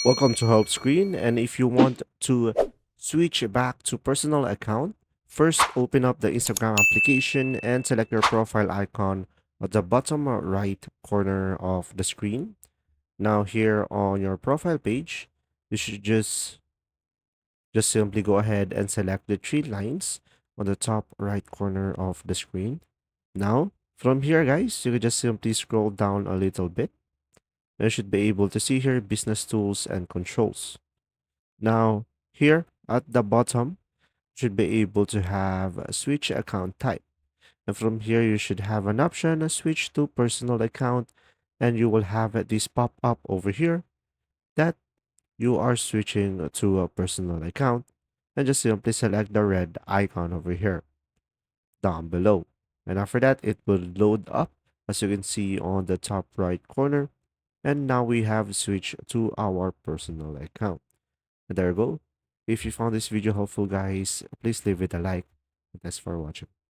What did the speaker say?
Welcome to help screen, and if you want to switch back to personal account, first open up the Instagram application and select your profile icon at the bottom right corner of the screen. Now here on your profile page, you should just simply go ahead and select the three lines on the top right corner of the screen. Now, from here guys, you can just simply scroll down a little bit. You should be able to see here business tools and controls. Now, here at the bottom, should be able to have a switch account type. And from here, you should have an option, a switch to personal account, and you will have this pop up over here that you are switching to a personal account. And just simply select the red icon over here down below. And after that, it will load up as you can see on the top right corner. And now we have switched to our personal account. And there you go. If you found this video helpful, guys, please leave it a like. Thanks for watching.